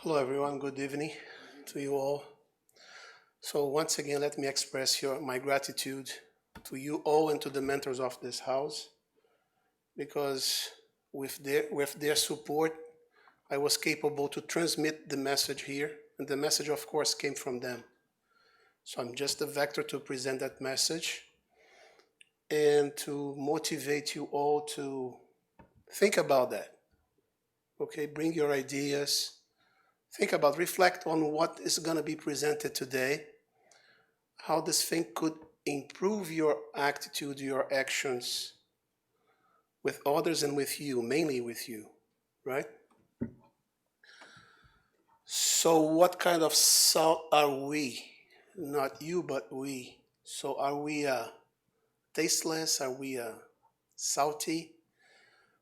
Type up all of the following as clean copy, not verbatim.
Hello everyone, good evening to you all. So once again, let me express my gratitude to you all and to the mentors of this house, because with their support, I was capable to transmit the message here, and the message of course came from them. So I'm just a vector to present that message and to motivate you all to think about that. Okay, bring your ideas. Think about, reflect on what is going to be presented today, how this thing could improve your attitude, your actions with others and with you, mainly with you, right? So what kind of salt are we? Not you, but we. So are we tasteless? Are we salty?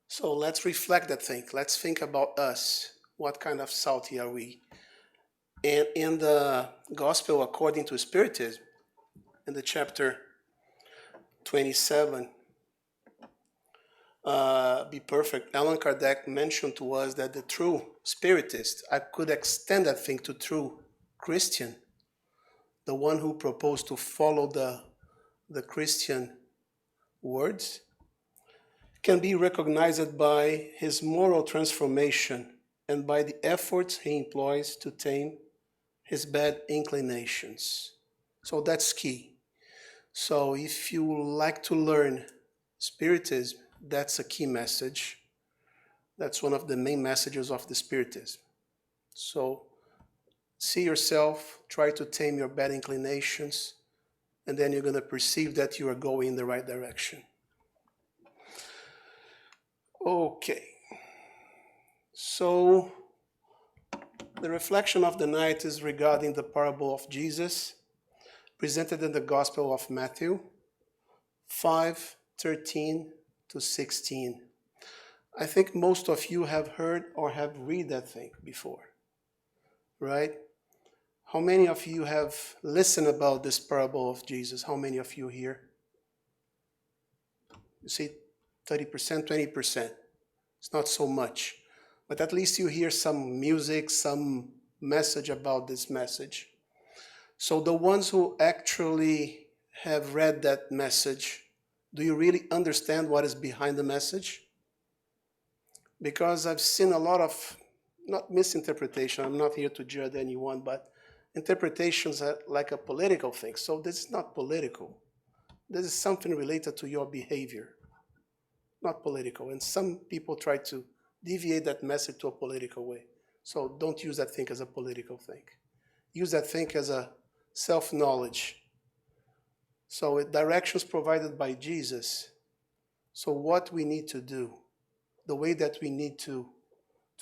So let's reflect that thing. Let's think about us. What kind of salty are we? And in the Gospel according to Spiritism, in the chapter 27, Be Perfect, Allan Kardec mentioned to us that the true Spiritist, I could extend that thing to true Christian, the one who proposed to follow the Christian words, can be recognized by his moral transformation and by the efforts he employs to tame his bad inclinations. So that's key. So if you like to learn Spiritism, that's a key message. That's one of the main messages of the Spiritism. So see yourself, try to tame your bad inclinations, and then you're going to perceive that you are going in the right direction. Okay, so the reflection of the night is regarding the parable of Jesus, presented in the Gospel of Matthew 5:13 to 16. I think most of you have heard or have read that thing before, right? How many of you have listened about this parable of Jesus? How many of you here? You see 30%, 20%. It's not so much. But at least you hear some music, some message about this message. So the ones who actually have read that message, do you really understand what is behind the message? Because I've seen a lot of, not misinterpretation, I'm not here to judge anyone, but interpretations are like a political thing. So this is not political. This is something related to your behavior, not political. And some people try to deviate that message to a political way. So don't use that thing as a political thing. Use that thing as a self-knowledge. So directions provided by Jesus. So what we need to do, the way that we need to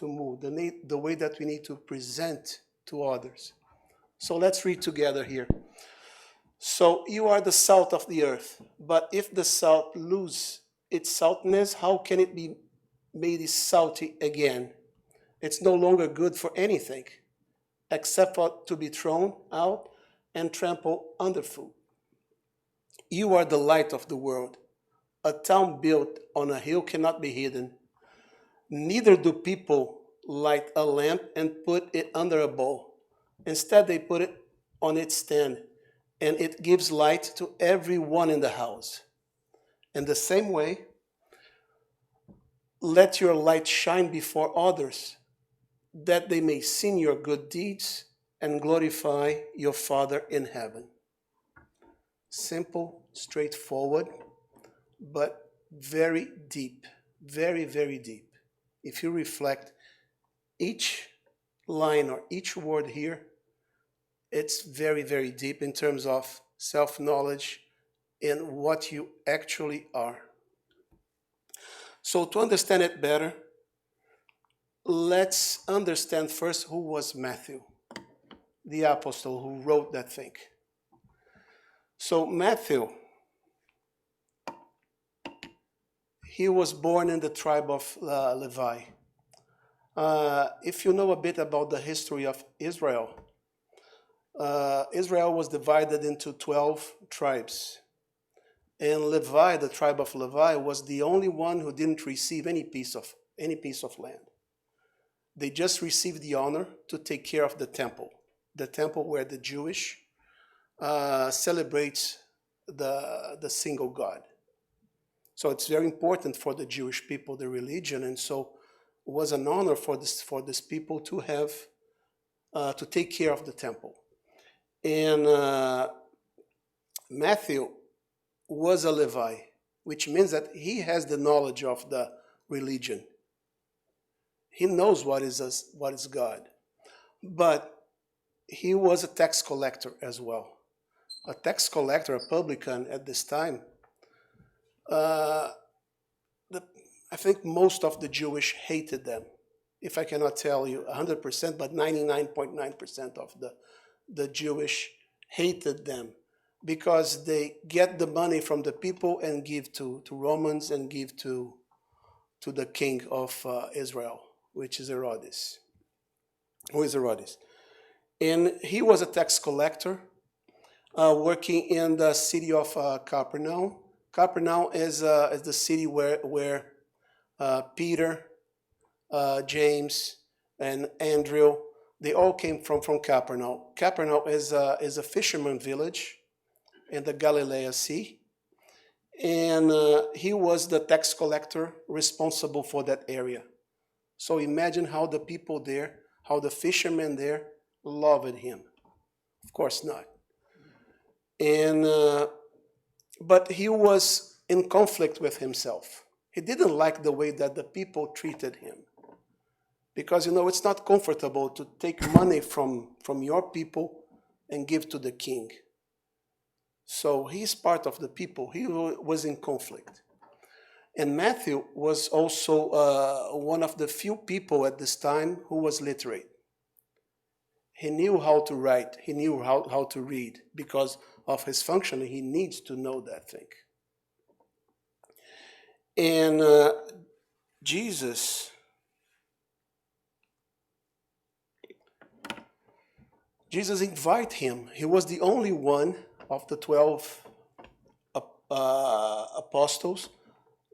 move, the way that we need to present to others. So let's read together here. So you are the salt of the earth, but if the salt lose its saltness, how can it be made salty again? It's no longer good for anything except for to be thrown out and trampled underfoot. You are the light of the world. A town built on a hill cannot be hidden. Neither do people light a lamp and put it under a bowl. Instead, they put it on its stand, and it gives light to everyone in the house. In the same way, let your light shine before others, that they may see your good deeds and glorify your Father in heaven. Simple, straightforward, but very deep, very, very deep. If you reflect each line or each word here, it's very, very deep in terms of self-knowledge and what you actually are. So to understand it better, let's understand first who was Matthew, the apostle who wrote that thing. So Matthew, he was born in the tribe of Levi. If you know a bit about the history of Israel, Israel was divided into 12 tribes. And Levi, the tribe of Levi, was the only one who didn't receive any piece of land. They just received the honor to take care of the temple where the Jewish celebrates the single God. So it's very important for the Jewish people, the religion, and so it was an honor for this people to have to take care of the temple. And Matthew was a Levi, which means that he has the knowledge of the religion. He knows what is God. But he was a tax collector as well. A tax collector, a publican at this time. I think most of the Jewish hated them. If I cannot tell you 100%, but 99.9% of the Jewish hated them because they get the money from the people and give to Romans and give to the king of Israel, which is Herodes. Who is Herodes? And he was a tax collector working in the city of Capernaum. Capernaum is the city where Peter, James, and Andrew, they all came from Capernaum. Capernaum is a fisherman village in the Galilee Sea. And he was the tax collector responsible for that area. So imagine how the people there, how the fishermen there loved him. Of course not. And but he was in conflict with himself. He didn't like the way that the people treated him. Because, it's not comfortable to take money from your people and give to the king. So he's part of the people. He was in conflict. And Matthew was also one of the few people at this time who was literate. He knew how to write. He knew how to read. Because of his function, he needs to know that thing. And Jesus invited him. He was the only one of the 12 apostles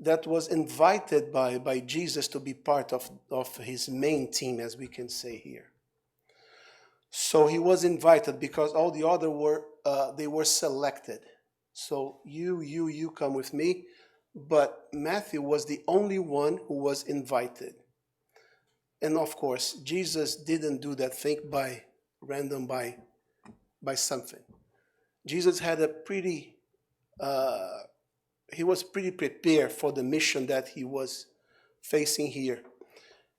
that was invited by Jesus to be part of his main team, as we can say here. So he was invited because all the other they were selected. So you come with me. But Matthew was the only one who was invited. And of course, Jesus didn't do that thing by something. Jesus had he was pretty prepared for the mission that he was facing here.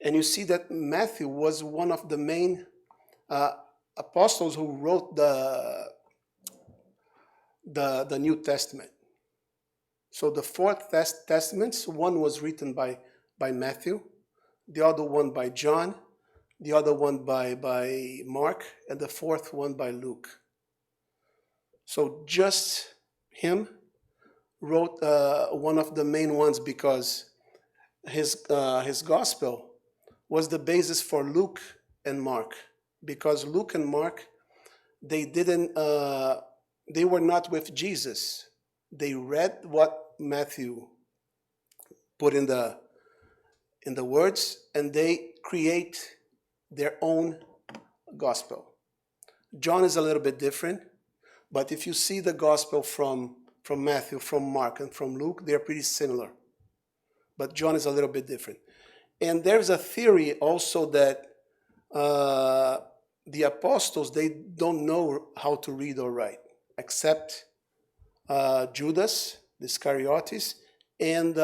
And you see that Matthew was one of the main apostles who wrote the New Testament. So the 4 Testaments, one was written by Matthew, the other one by John, the other one by Mark, and the 4th one by Luke. So just him wrote one of the main ones because his gospel was the basis for Luke and Mark. Because Luke and Mark, they were not with Jesus. They read what Matthew put in the words, and they create their own gospel. John is a little bit different, but if you see the gospel from Matthew, from Mark, and from Luke, they're pretty similar. But John is a little bit different. And there's a theory also that the apostles, they don't know how to read or write, except Judas, the Iscariotes, and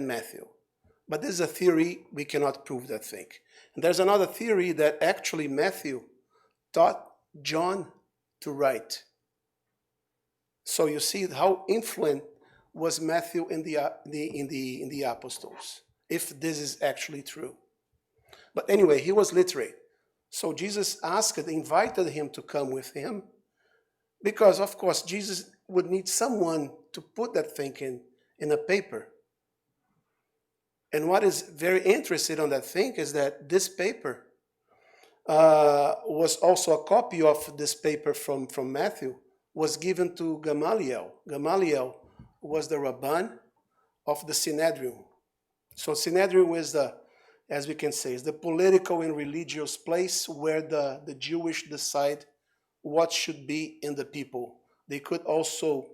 Matthew. But this is a theory, we cannot prove that thing. And there's another theory that actually Matthew taught John to write. So you see how influent was Matthew in the apostles, if this is actually true. But anyway, he was literate. So Jesus invited him to come with him, because of course Jesus would need someone to put that thing in a paper. And what is very interesting on that thing is that this paper was also a copy of this paper from Matthew, was given to Gamaliel. Gamaliel was the Rabban of the Synedrium. So Synedrium as we can say, is the political and religious place where the Jewish decide what should be in the people. They could also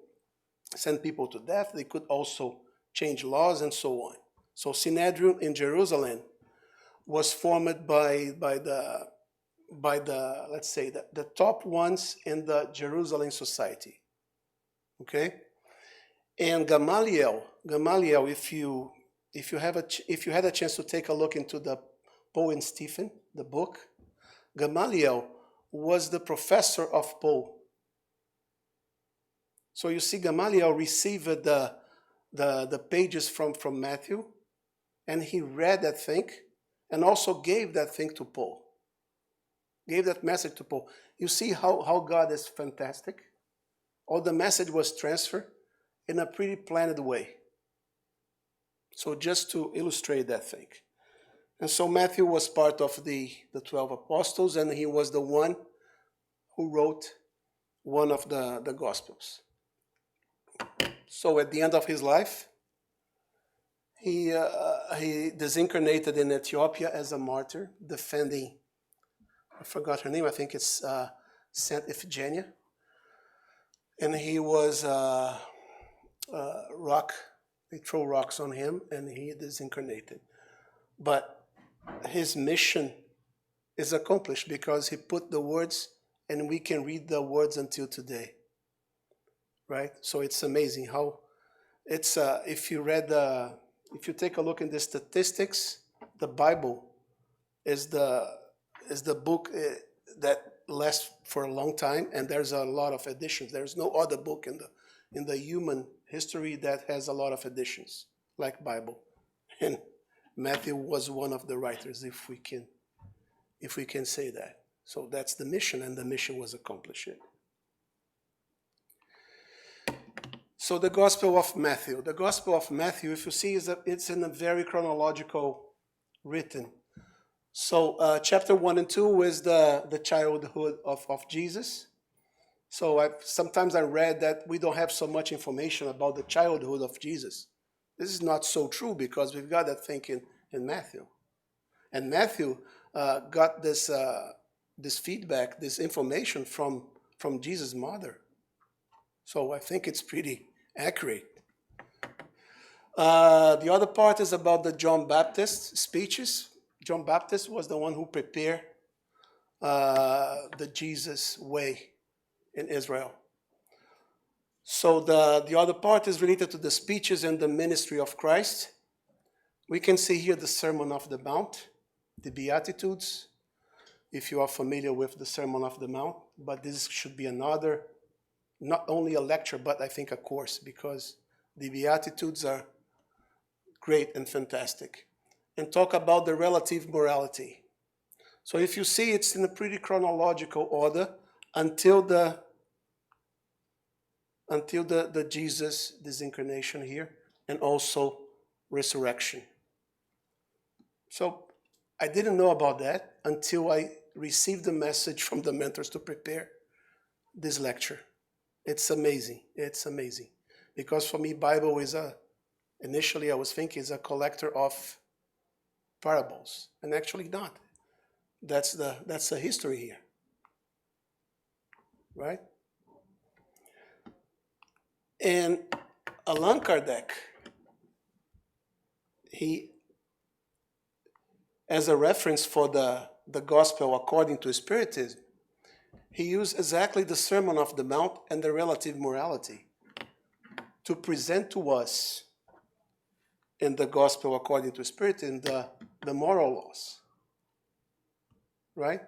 send people to death. They could also change laws and so on. So Synedrium in Jerusalem was formed by the let's say the top ones in the Jerusalem society. Okay, and Gamaliel, if you had a chance to take a look into the Paul and Stephen, the book, Gamaliel was the professor of Paul. So you see, Gamaliel received the pages from Matthew, and he read that thing, and also gave that thing to Paul. Gave that message to Paul. You see how God is fantastic? All the message was transferred in a pretty planned way. So just to illustrate that thing. And so Matthew was part of the 12 apostles, and he was the one who wrote one of the Gospels. So at the end of his life, he disincarnated in Ethiopia as a martyr, defending, I forgot her name, I think it's Saint Iphigenia. And he was they throw rocks on him, and he disincarnated. But his mission is accomplished because he put the words, and we can read the words until today. Right? So it's amazing how it's if you take a look in the statistics, the Bible is the book that lasts for a long time, and there's a lot of editions. There's no other book in the human history that has a lot of editions like Bible. And Matthew was one of the writers, if we can say that. So that's the mission, and the mission was accomplished. So the Gospel of Matthew. The Gospel of Matthew, if you see, it's in a very chronological written. So chapter 1 and 2 is the childhood of Jesus. So sometimes I read that we don't have so much information about the childhood of Jesus. This is not so true because we've got that thing in Matthew. And Matthew got this feedback, this information from Jesus' mother. So I think it's pretty accurate. The other part is about the John Baptist speeches. John Baptist was the one who prepared the Jesus way in Israel. So the other part is related to the speeches and the ministry of Christ. We can see here the Sermon of the Mount, the Beatitudes, if you are familiar with the Sermon of the Mount. But this should be another, not only a lecture, but I think a course, because the Beatitudes are great and fantastic. And talk about the relative morality. So if you see, it's in a pretty chronological order until the Jesus disincarnation here, and also resurrection. So I didn't know about that until I received the message from the mentors to prepare this lecture. It's amazing. It's amazing. Because for me, Bible is initially I was thinking is a collector of parables, and actually not. That's the history here, right? And Allan Kardec, he, as a reference for the gospel according to Spiritism, he used exactly the Sermon of the Mount and the relative morality to present to us in the gospel according to Spiritism the moral laws. Right?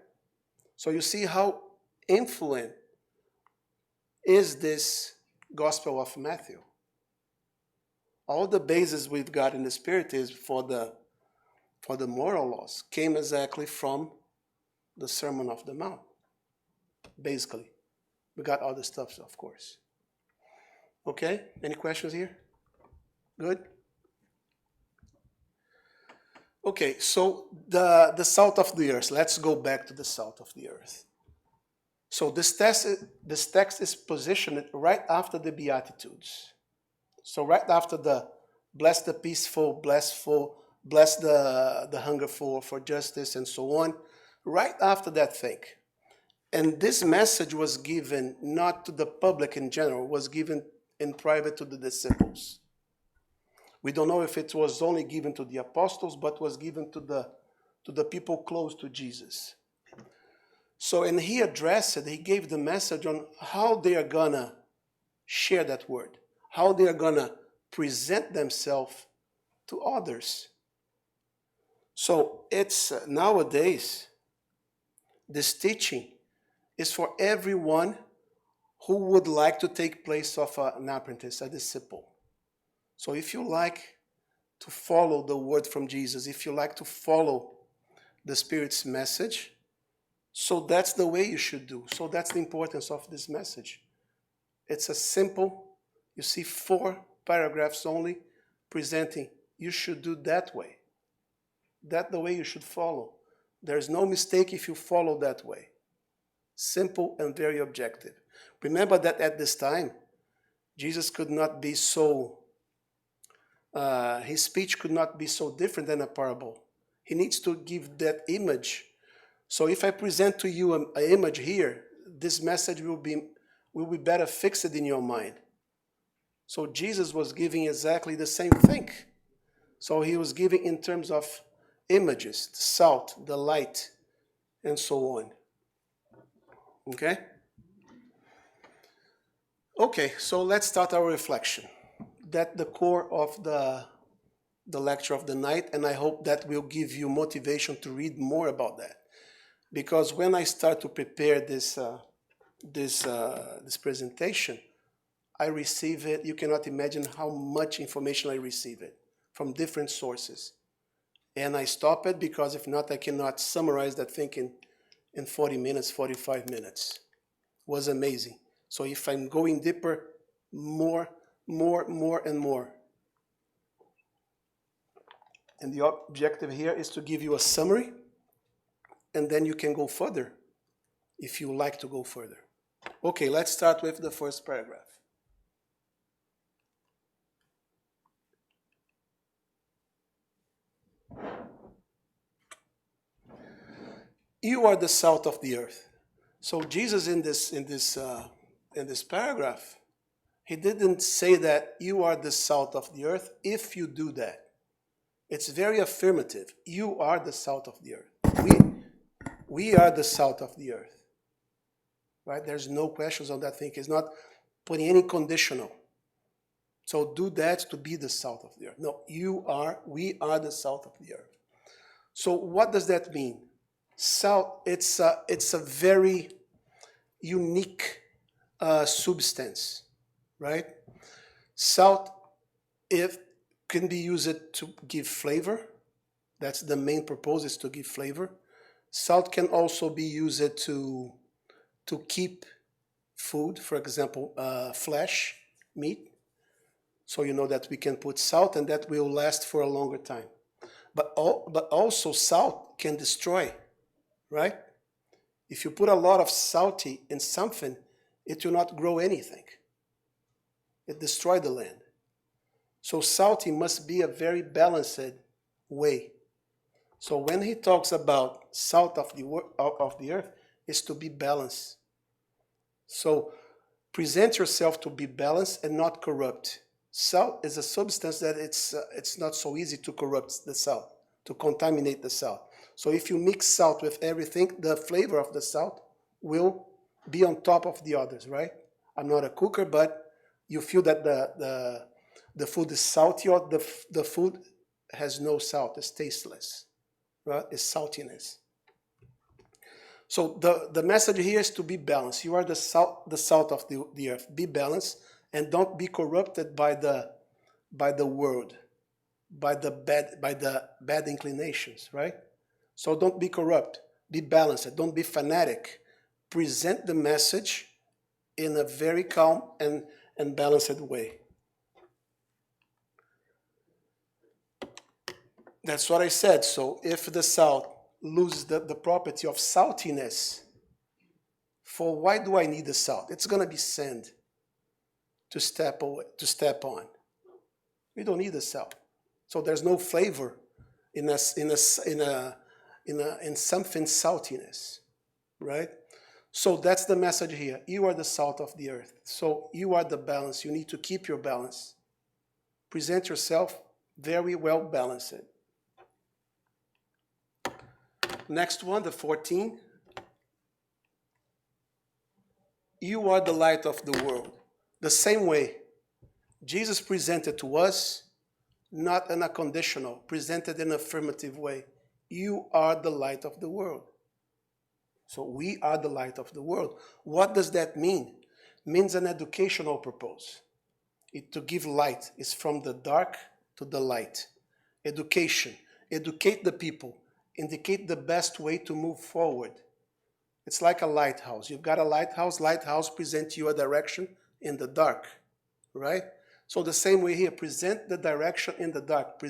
So you see how influent is this Gospel of Matthew. All the bases we've got in the Spiritism for the moral laws came exactly from the Sermon of the Mount. Basically. We got other stuff, of course. Okay? Any questions here? Good? Okay, so the salt of the earth. Let's go back to the salt of the earth. So this text is positioned right after the Beatitudes. So right after the blessed the peaceful, bless the hunger for justice, and so on. Right after that thing. And this message was given not to the public in general, was given in private to the disciples. We don't know if it was only given to the apostles, but was given to the people close to Jesus. So, and he addressed it, he gave the message on how they are gonna share that word, how they are gonna present themselves to others. So it's nowadays, this teaching is for everyone who would like to take place of an apprentice, a disciple. So if you like to follow the word from Jesus, if you like to follow the Spirit's message, so that's the way you should do. So that's the importance of this message. It's a simple, you see 4 paragraphs only presenting, you should do that way. That's the way you should follow. There's no mistake if you follow that way. Simple and very objective. Remember that at this time, Jesus could not be so, his speech could not be so different than a parable. He needs to give that image. So if I present to you an image here, this message will be better fixed in your mind. So Jesus was giving exactly the same thing. So he was giving in terms of images, the salt, the light, and so on. Okay? Okay, so let's start our reflection. That's the core of the lecture of the night, and I hope that will give you motivation to read more about that. Because when I start to prepare this presentation, I receive it. You cannot imagine how much information I receive it from different sources. And I stop it because if not, I cannot summarize that thing in 40 minutes, 45 minutes. It was amazing. So if I'm going deeper, more and more. And the objective here is to give you a summary, and then you can go further if you like to go further. Okay, let's start with the first paragraph. You are the salt of the earth. So Jesus in this paragraph, he didn't say that you are the salt of the earth if you do that. It's very affirmative. You are the salt of the earth. We are the salt of the earth. Right? There's no questions on that thing. It's not putting any conditional. So do that to be the salt of the earth. No, we are the salt of the earth. So what does that mean? Salt, it's a very unique substance, right? Salt, it can be used to give flavor. That's the main purpose, is to give flavor. Salt can also be used to keep food, for example, flesh, meat. So you know that we can put salt and that will last for a longer time. But also salt can destroy, right? If you put a lot of salty in something, it will not grow anything. It destroys the land. So salting must be a very balanced way. So when he talks about salt of the earth, is to be balanced. So present yourself to be balanced and not corrupt. Salt is a substance that it's not so easy to corrupt the salt, to contaminate the salt. So if you mix salt with everything, the flavor of the salt will be on top of the others, right? I'm not a cooker, but you feel that the food is salty, or the food has no salt, it's tasteless, right? It's saltiness. So the message here is to be balanced. You are the salt of the earth. Be balanced and don't be corrupted by the world, by the bad inclinations, right? So don't be corrupt. Be balanced. Don't be fanatic. Present the message in a very calm and balanced way. That's what I said. So if the salt loses the property of saltiness, for why do I need the salt? It's going to be sand to step on. We don't need the salt. So there's no flavor. in something saltiness, right? So that's the message here. You are the salt of the earth. So you are the balance. You need to keep your balance. Present yourself very well balanced. Next one, the 14. You are the light of the world. The same way Jesus presented to us, not in a conditional, presented in an affirmative way. You are the light of the world. So we are the light of the world. What does that mean? It means an educational purpose. To give light is from the dark to the light. Education. Educate the people. Indicate the best way to move forward. It's like a lighthouse. You've got a lighthouse. Lighthouse presents you a direction in the dark, right? So the same way here, present the direction in the dark.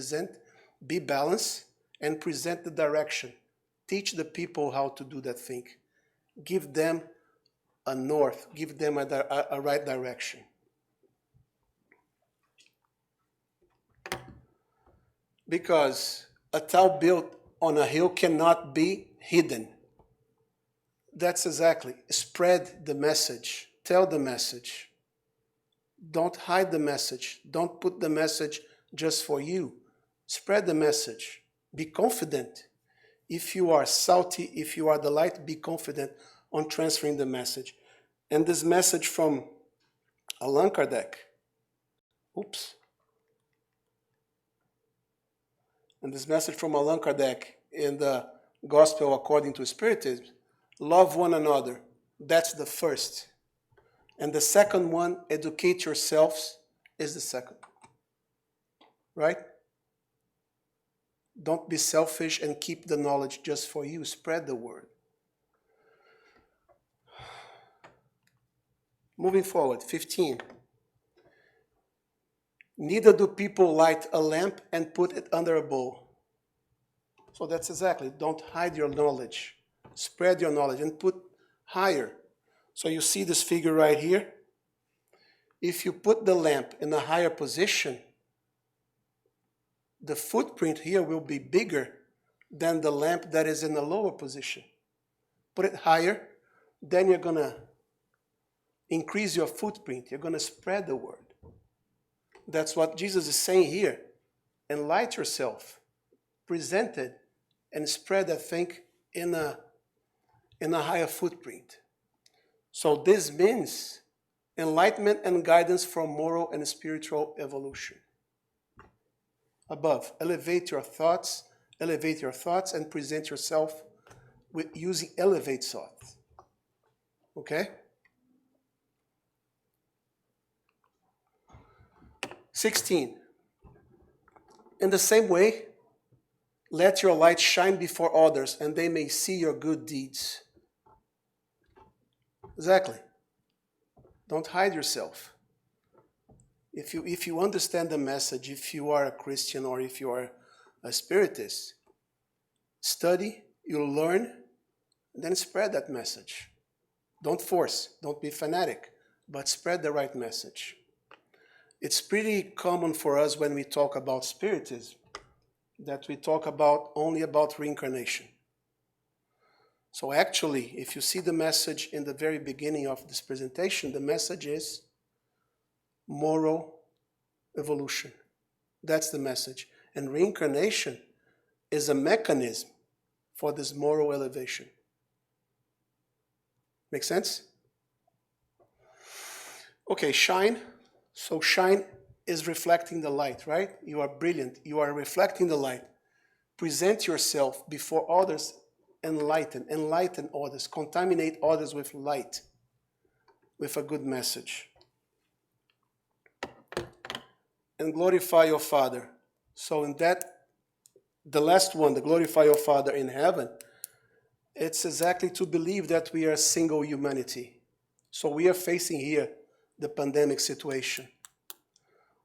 Be balanced, and present the direction. Teach the people how to do that thing. Give them a north. Give them a right direction. Because a town built on a hill cannot be hidden. That's exactly. Spread the message. Tell the message. Don't hide the message. Don't put the message just for you. Spread the message. Be confident. If you are salty, if you are the light, be confident on transferring the message. And this message from Allan Kardec. And this message from Allan Kardec in the Gospel according to Spiritism, love one another. That's the first. And the second one, educate yourselves, is the second. Right? Don't be selfish and keep the knowledge just for you. Spread the word. Moving forward, 15. Neither do people light a lamp and put it under a bowl. So that's exactly, don't hide your knowledge. Spread your knowledge and put higher. So you see this figure right here. If you put the lamp in a higher position, the footprint here will be bigger than the lamp that is in a lower position. Put it higher, then you're going to increase your footprint. You're going to spread the word. That's what Jesus is saying here. Enlighten yourself, present it, and spread that thing in a higher footprint. So this means enlightenment and guidance for moral and spiritual evolution. Above, elevate your thoughts and present yourself with using elevate thoughts. Okay? 16. In the same way, let your light shine before others, and they may see your good deeds. Exactly. Don't hide yourself. If you understand the message, if you are a Christian or if you are a Spiritist, study, you'll learn, and then spread that message. Don't force, don't be fanatic, but spread the right message. It's pretty common for us when we talk about Spiritism that we talk only about reincarnation. So actually, if you see the message in the very beginning of this presentation, the message is moral evolution. That's the message. And reincarnation is a mechanism for this moral elevation. Make sense? Okay, shine. So shine is reflecting the light, right? You are brilliant. You are reflecting the light. Present yourself before others. Enlighten others. Contaminate others with light, with a good message. And glorify your Father. So in that, the last one, the glorify your Father in heaven, it's exactly to believe that we are a single humanity. So we are facing here the pandemic situation.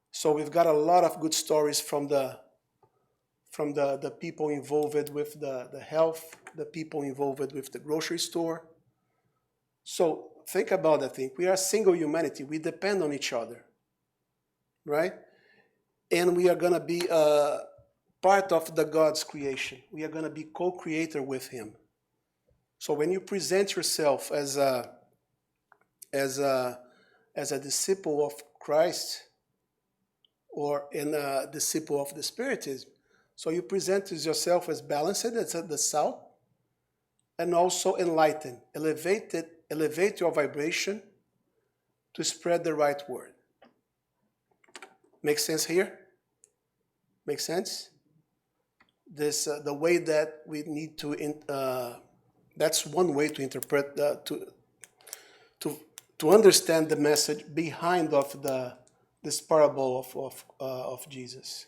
So we've got a lot of good stories from the people involved with the health, the people involved with the grocery store. So think about that thing. We are a single humanity. We depend on each other, right? And we are going to be part of the God's creation. We are going to be co-creator with him. So when you present yourself as a disciple of Christ or a disciple of the Spiritism, so you present yourself as balanced, as at the south, and also enlightened. Elevate your vibration to spread the right word. Makes sense here? Makes sense? This the way that we need to. That's one way to interpret to understand the message behind of this parable of Jesus.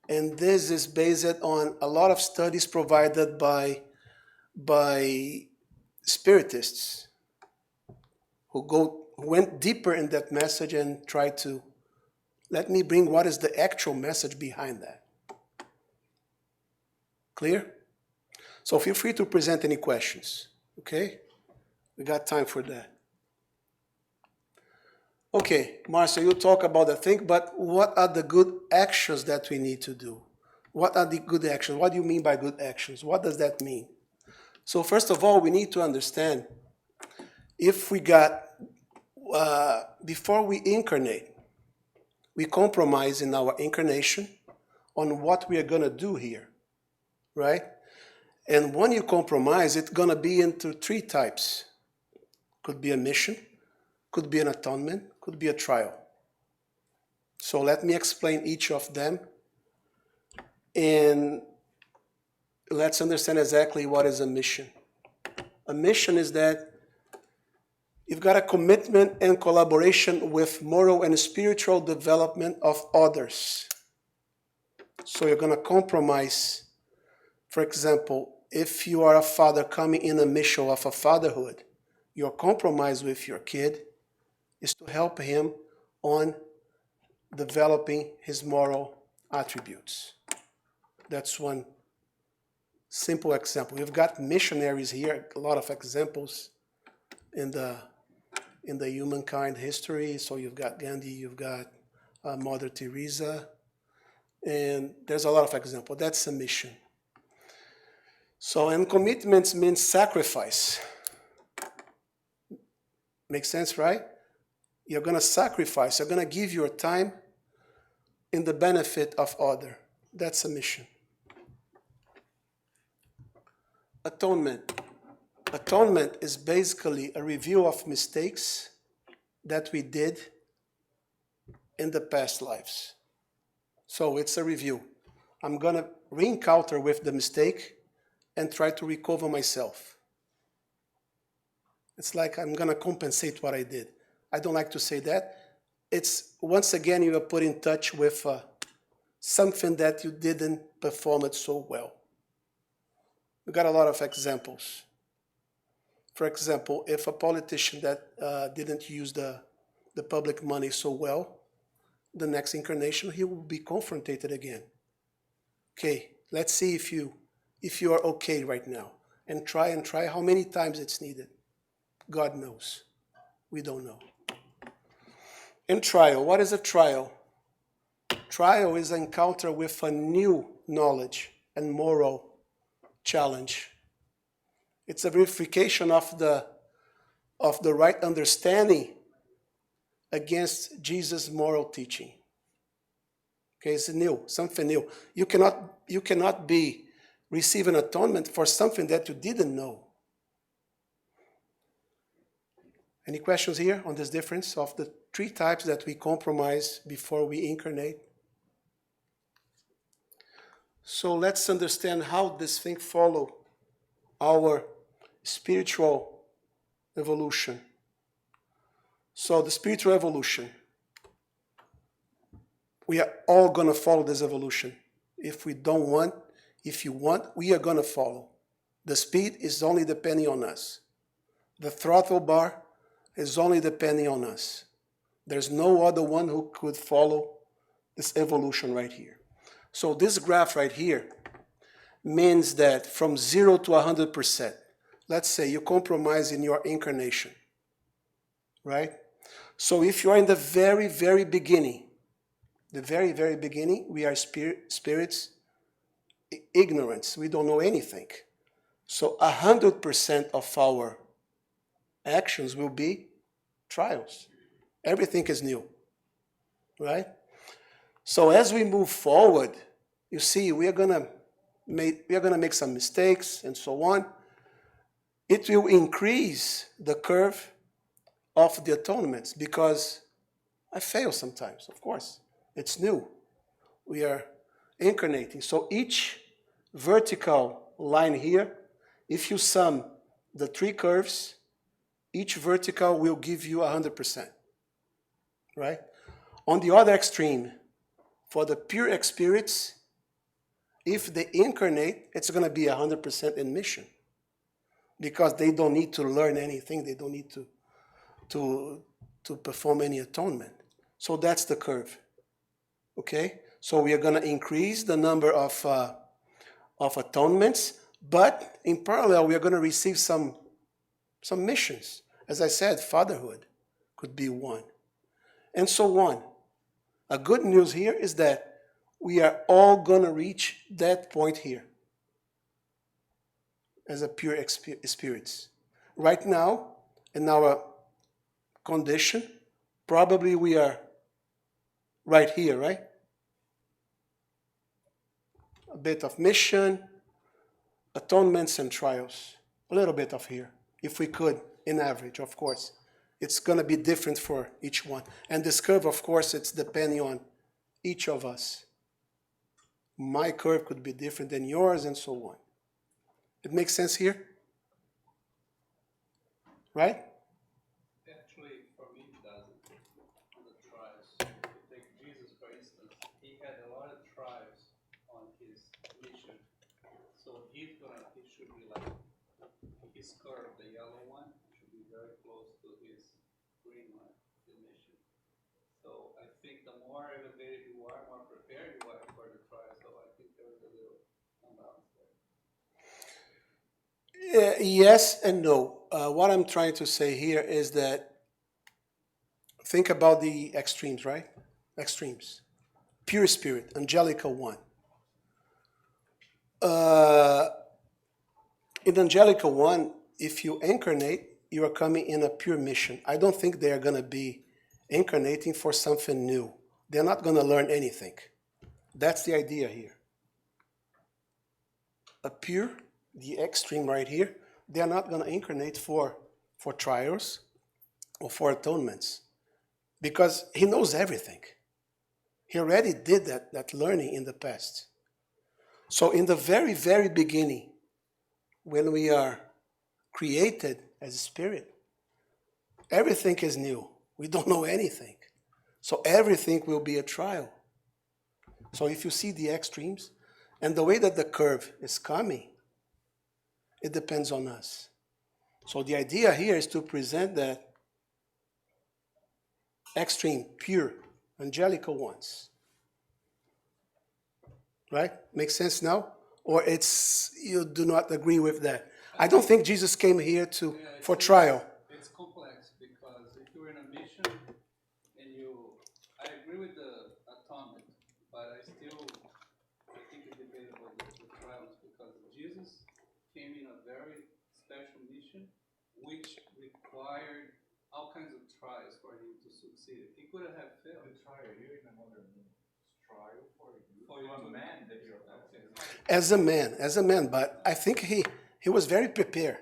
And this is based on a lot of studies provided by Spiritists who went deeper in that message and tried to let me bring what is the actual message behind that. Clear? So feel free to present any questions, okay? We got time for that. Okay, Marcio, you talk about the thing, but what are the good actions that we need to do? What are the good actions? What do you mean by good actions? What does that mean? So first of all, we need to understand if we got, before we incarnate, we compromise in our incarnation on what we are going to do here, right? And when you compromise, it's going to be into three types. Could be a mission, could be an atonement, could be a trial. So let me explain each of them, and let's understand exactly what is a mission. A mission is that you've got a commitment and collaboration with moral and spiritual development of others. So you're going to compromise. For example, if you are a father coming in a mission of a fatherhood, your compromise with your kid is to help him on developing his moral attributes. That's one simple example. We've got missionaries here, a lot of examples in the humankind history. So you've got Gandhi, you've got Mother Teresa, and there's a lot of examples. That's a mission. So, and commitments means sacrifice. Makes sense, right? You're going to sacrifice. You're going to give your time in the benefit of other. That's a mission. Atonement. Atonement is basically a review of mistakes that we did in the past lives. So it's a review. I'm going to re-encounter with the mistake and try to recover myself. It's like I'm going to compensate what I did. I don't like to say that. It's, once again, you are put in touch with something that you didn't perform it so well. We got a lot of examples. For example, if a politician that didn't use the public money so well, the next incarnation, he will be confronted again. Okay, let's see if you are okay right now. And try how many times it's needed. God knows. We don't know. And trial. What is a trial? Trial is an encounter with a new knowledge and moral challenge. It's a verification of the right understanding against Jesus' moral teaching. Okay, it's new, something new. You cannot receive an atonement for something that you didn't know. Any questions here on this difference of the three types that we compromise before we incarnate? So let's understand how this thing follows our spiritual evolution. So the spiritual evolution, we are all going to follow this evolution. If we don't want, if you want, we are going to follow. The speed is only depending on us. The throttle bar is only depending on us. There's no other one who could follow this evolution right here. So this graph right here means that from 0 to 100%, let's say you compromise in your incarnation, right? So if you're in the very, very beginning, The very, very beginning, we are spirits, ignorance. We don't know anything. So 100% of our actions will be trials. Everything is new, right? So as we move forward, you see, we are gonna make some mistakes and so on. It will increase the curve of the atonements because I fail sometimes, of course. It's new. We are incarnating. So each vertical line here, if you sum the three curves, each vertical will give you 100%, right? On the other extreme, for the pure spirits, if they incarnate, it's going to be 100% in mission because they don't need to learn anything. They don't need to perform any atonement. So that's the curve. Okay? So we are going to increase the number of atonements, but in parallel, we are going to receive some missions. As I said, fatherhood could be one, and so on. A good news here is that we are all going to reach that point here as a pure spirits. Right now, in our condition, probably we are right here, right? A bit of mission, atonements, and trials. A little bit of here, if we could, in average, of course. It's going to be different for each one. And this curve, of course, it's depending on each of us. My curve could be different than yours, and so on. It makes sense here? Right? Actually, for me, it doesn't. On the trials, you take Jesus, for instance, he had a lot of trials on his mission. So he should be like, his curve, the yellow one, should be very close to his green one, the mission. So I think the more elevated you are, more prepared you are for the trial. So I think there's a little imbalance there. Yes and no. What I'm trying to say here is that think about the extremes, right? Extremes. Pure spirit, angelical one. In angelical one, if you incarnate, you are coming in a pure mission. I don't think they are going to be incarnating for something new. They're not going to learn anything. That's the idea here. A pure, the extreme right here, they're not going to incarnate for trials or for atonements because he knows everything. He already did that learning in the past. So in the very, very beginning, when we are created as a spirit, everything is new. We don't know anything. So everything will be a trial. So if you see the extremes and the way that the curve is coming, it depends on us. So the idea here is to present that extreme, pure, angelical ones. Right? Makes sense now? Or it's you do not agree with that? I don't think Jesus came here for trial. It's complex because if you're in a mission and I agree with the atonement, but I think it's debatable the trials because Jesus came in a very special mission which required all kinds of trials for him to succeed. He could have failed. The trial here in another means trial for you. For you a to- man that you're As a man, but I think he was very prepared.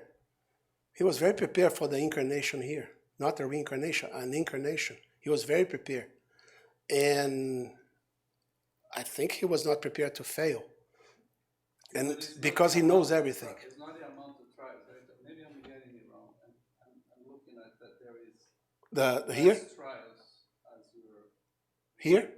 He was very prepared for the incarnation here. Not a reincarnation, an incarnation. He was very prepared. And I think he was not prepared to fail. And because he knows everything. It's not the amount of trials. Maybe I'm getting it wrong. I'm looking at that there is The here? less trials as you're Here?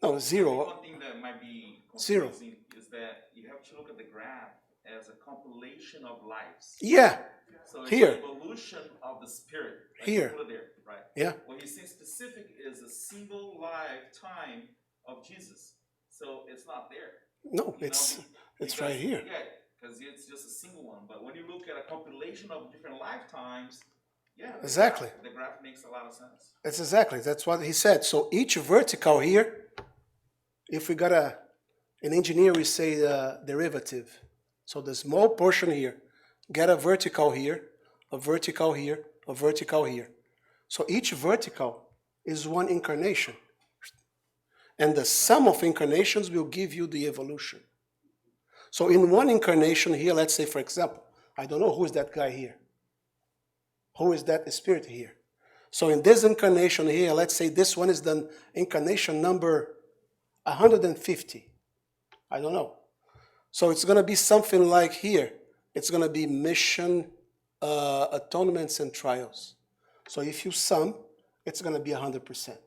No, zero. One thing that might be Zero. confusing is that you have to look at the graph as a compilation of lives. Yeah. So it's Here. the evolution of the spirit. Like Here. Put it there, right? Yeah. What he's saying specific is a single lifetime of Jesus. So it's not there. No, You it's know, right here. Yeah, because it's just a single one. But when you look at a compilation of different lifetimes, Yeah, Exactly. The graph makes a lot of sense. That's what he said. So each vertical here, if we got an engineer, we say derivative. So the small portion here, get a vertical here, a vertical here, a vertical here. So each vertical is one incarnation. And the sum of incarnations will give you the evolution. So in one incarnation here, let's say, for example, I don't know who is that guy here. Who is that spirit here? So in this incarnation here, let's say this one is the incarnation number 150. I don't know. So it's going to be something like here. It's going to be mission, atonements, and trials. So if you sum, it's going to be 100%.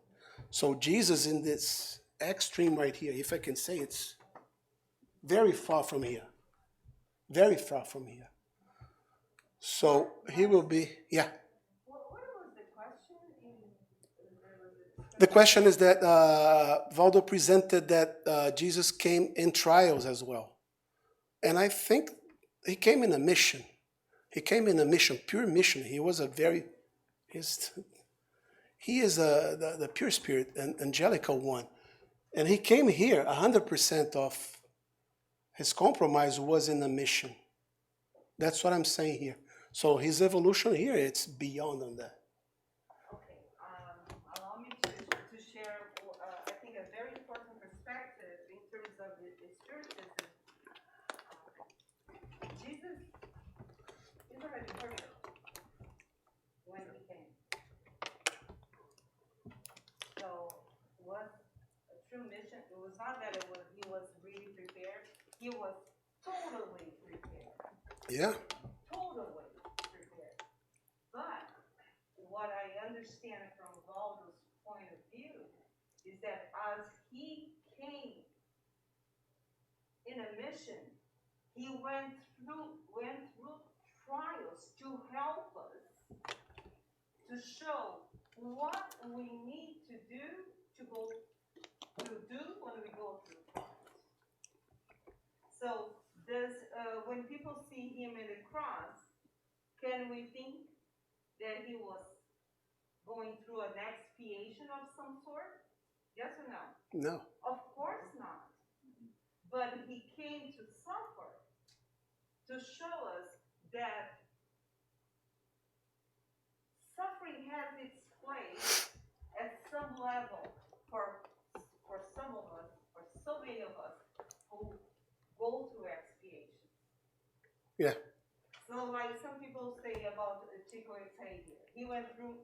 So Jesus in this extreme right here, if I can say, it's very far from here. Very far from here. So he will be, yeah. What was the question? The question is that Valdo presented that Jesus came in trials as well. And I think he came in a mission. He came in a mission, pure mission. He was he is the pure spirit, an angelical one. And he came here, 100% of his compromise was in a mission. That's what I'm saying here. So his evolution here, it's beyond on that. Okay, allow me to share, I think, a very important perspective in terms of the Spiritism. Jesus is already perfect when he came. So was a true mission. It was not that he was really prepared. He was totally prepared. Yeah. Totally prepared. But what I understand from Valdo's point of view is that as he came in a mission, he went through trials to help us to show what we need to do when we go through trials. So when people see him in the cross, can we think that he was going through an expiation of some sort? Yes or no? No. Of course not. But he came to suffer, to show us that suffering has its place at some level for some of us, or so many of us, who go through expiation. Yeah. So like some people say about Chico Xavier, he went through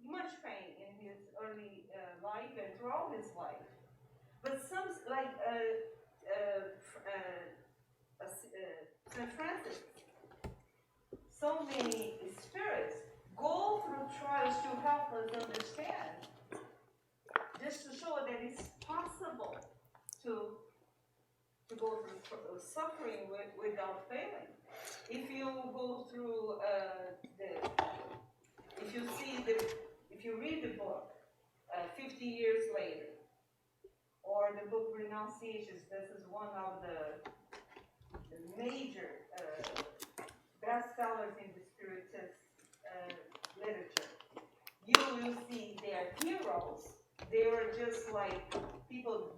much pain in his early life and throughout his life. But some, like St. Francis, so many spirits go through trials to help us understand, just to show that it's possible to go through suffering without failing. If you go through if you read the book 50 years later, or the book Renunciations, this is one of the major bestsellers in the Spiritist literature. You will see their heroes. They were just like people,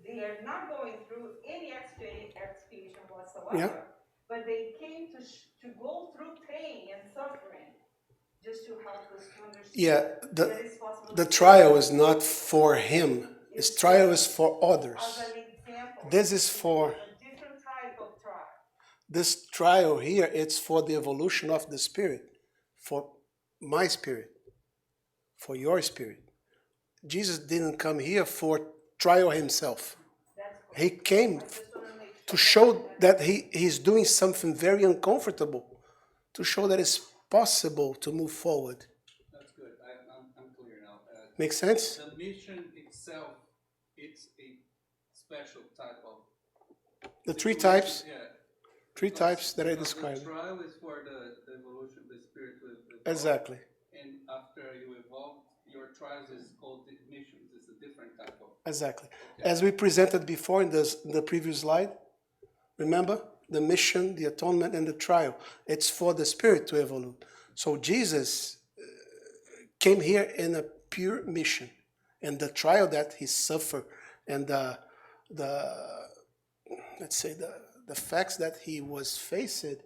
they are not going through any expiation whatsoever, Yeah. but they came to go through pain and suffering just to help us to understand. Yeah, that it's possible. the trial is not for him. His trial is for others. As an example, This is for a different type of trial. this trial here, it's for the evolution of the spirit, for my spirit, for your spirit. Jesus didn't come here for trial himself. He came to show that he's doing something very uncomfortable, to show that it's possible to move forward. That's good. I'm clear now. Makes sense? The mission itself, it's a special type of. The three types. Yeah. Three types that I described. The trial is for the evolution of the spirit to evolve. Exactly. And after you evolve, your trials is called missions. It's a different type of. Exactly. Okay. As we presented before in the previous slide, remember? the mission, the atonement, and the trial. It's for the spirit to evolve. So Jesus came here in a pure mission, and the trial that he suffered, and the let's say the facts that he was faced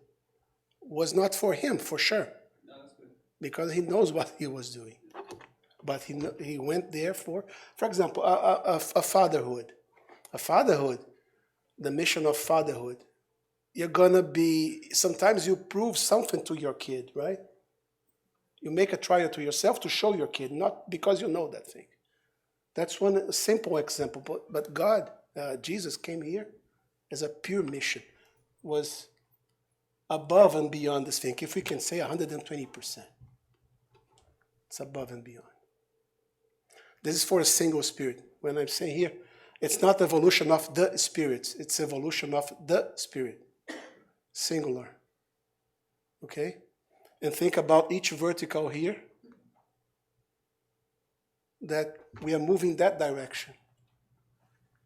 was not for him, for sure, No, that's good. because he knows what he was doing. But he went there for example, a fatherhood. A fatherhood, the mission of fatherhood. You're gonna be, sometimes you prove something to your kid, right? You make a trial to yourself to show your kid, not because you know that thing. That's one simple example. But God, Jesus came here as a pure mission, was above and beyond this thing. If we can say 120%, it's above and beyond. This is for a single spirit. When I'm saying here, it's not evolution of the spirits, it's evolution of the spirit. Singular. Okay? And think about each vertical here, that we are moving that direction.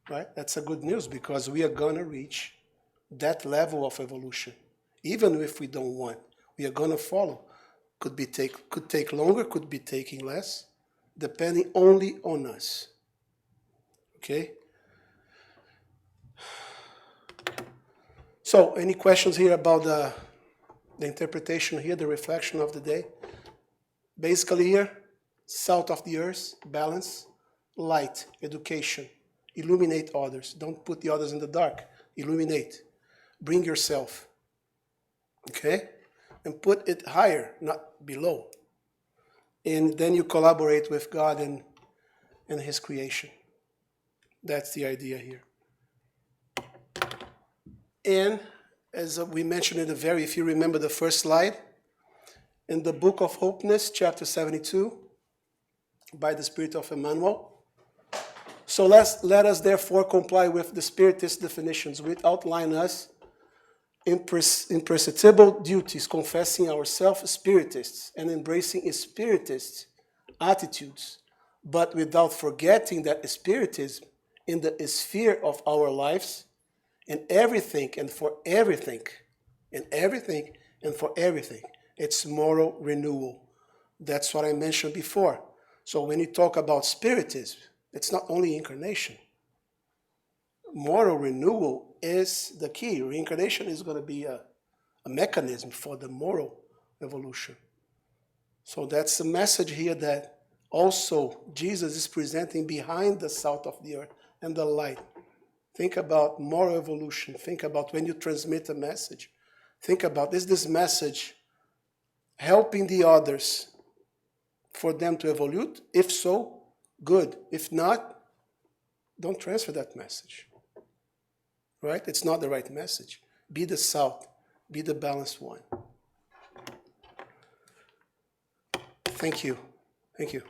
Right? That's a good news, because we are going to reach that level of evolution. Even if we don't want, we are going to follow. Could take longer, could be taking less, depending only on us. Okay? So, any questions here about the interpretation here, the reflection of the day? Basically here, salt of the earth, balance, light, education, illuminate others. Don't put the others in the dark. Illuminate. Bring yourself. Okay? And put it higher, not below. And then you collaborate with God and His creation. That's the idea here. And as we mentioned in if you remember the first slide, in the Book of Hopeness, chapter 72, by the Spirit of Emmanuel. So let us therefore comply with the Spiritist definitions, which outline us imperceptible duties, confessing ourselves Spiritists and embracing Spiritist attitudes, but without forgetting that Spiritism in the sphere of our lives, in everything and for everything, it's moral renewal. That's what I mentioned before. So when you talk about Spiritism, it's not only incarnation. Moral renewal is the key. Reincarnation is going to be a mechanism for the moral evolution. So that's the message here, that also Jesus is presenting behind the salt of the earth and the light. Think about moral evolution. Think about when you transmit a message. Think about, is this message helping the others for them to evolve? If so, good. If not, don't transfer that message. Right? It's not the right message. Be the salt. Be the balanced one. Thank you. Thank you.